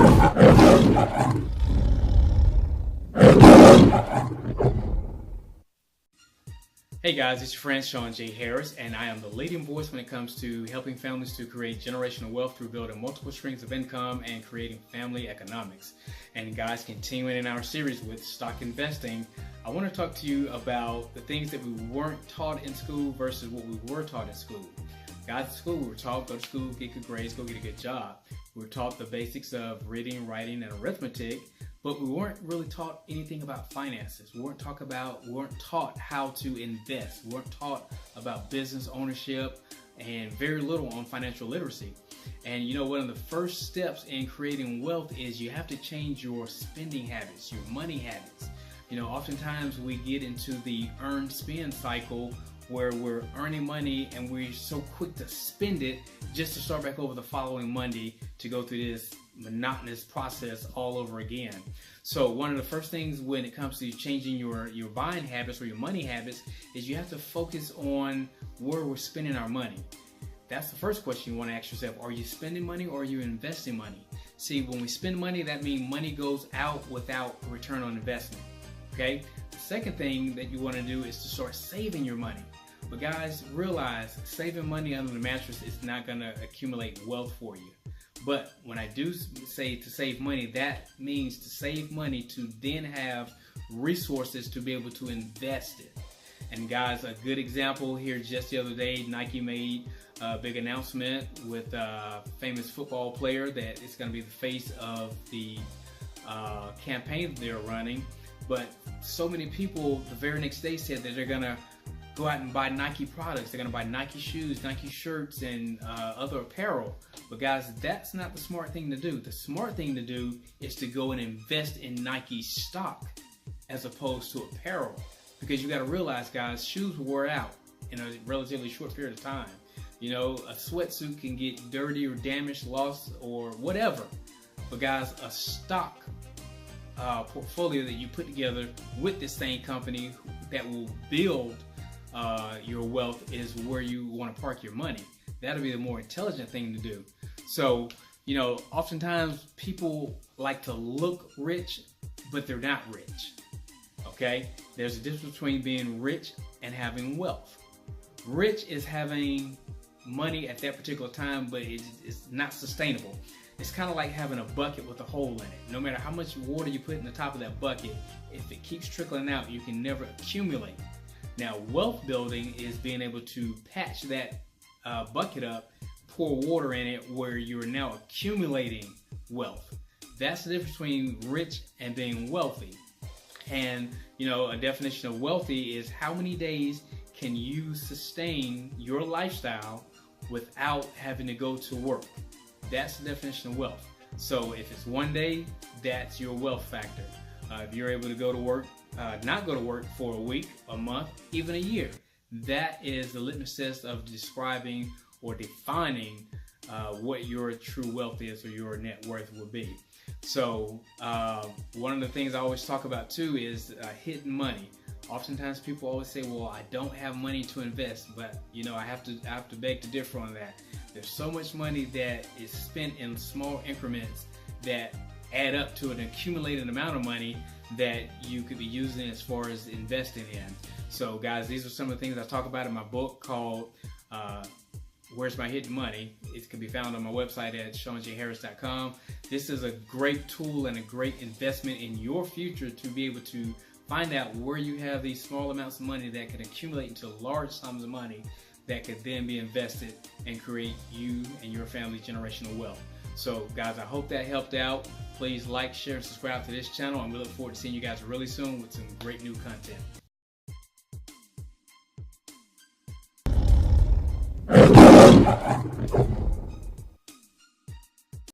Hey guys, it's your friend Sean J. Harris, and I am the leading voice when it comes to helping families to create generational wealth through building multiple streams of income and creating family economics. And guys, continuing in our series with stock investing, I want to talk to you about the things that we weren't taught in school versus what we were taught in school. Guys, in school we were taught, go to school, get good grades, go get a good job. We were taught the basics of reading, writing, and arithmetic, but we weren't really taught anything about finances. We weren't taught how to invest. We weren't taught about business ownership, and very little on financial literacy. And you know, one of the first steps in creating wealth is you have to change your spending habits, your money habits. You know, oftentimes we get into the earn spend cycle where we're earning money and we're so quick to spend it just to start back over the following Monday to go through this monotonous process all over again. So one of the first things when it comes to changing your buying habits or your money habits is you have to focus on where we're spending our money. That's the first question you want to ask yourself. Are you spending money or are you investing money? See, when we spend money, that means money goes out without return on investment. Okay? The second thing that you want to do is to start saving your money. But guys, realize saving money under the mattress is not going to accumulate wealth for you. But when I do say to save money, that means to save money to then have resources to be able to invest it. And guys, a good example here just the other day, Nike made a big announcement with a famous football player that is going to be the face of the campaign they're running. But so many people the very next day said that they're going to go out and buy Nike products. They're going to buy Nike shoes, Nike shirts, and other apparel. But guys, that's not the smart thing to do. The smart thing to do is to go and invest in Nike stock as opposed to apparel. Because you got to realize, guys, shoes wear out in a relatively short period of time. You know, a sweatsuit can get dirty or damaged, lost, or whatever. But guys, a stock portfolio that you put together with this same company that will build your wealth is where you want to park your money. That'll be the more intelligent thing to do. So, you know, oftentimes people like to look rich, but they're not rich. Okay? There's a difference between being rich and having wealth. Rich is having money at that particular time, but it's not sustainable. It's kind of like having a bucket with a hole in it. No matter how much water you put in the top of that bucket, if it keeps trickling out, you can never accumulate. Now, wealth building is being able to patch that bucket up, pour water in it where you're now accumulating wealth. That's the difference between rich and being wealthy. And, you know, a definition of wealthy is how many days can you sustain your lifestyle without having to go to work. That's the definition of wealth. So if it's one day, that's your wealth factor. If you're able to go to work, not go to work for a week, a month, even a year, that is the litmus test of describing or defining what your true wealth is or your net worth will be. So one of the things I always talk about too is hidden money. Oftentimes people always say, well, I don't have money to invest, but you know, I have to beg to differ on that. There's so much money that is spent in small increments that add up to an accumulated amount of money that you could be using as far as investing in. So guys, these are some of the things I talk about in my book called Where's My Hidden Money? It can be found on my website at SeanJHarris.com. This is a great tool and a great investment in your future to be able to find out where you have these small amounts of money that can accumulate into large sums of money that could then be invested and create you and your family generational wealth. So guys, I hope that helped out. Please like, share, and subscribe to this channel, and we look forward to seeing you guys really soon with some great new content.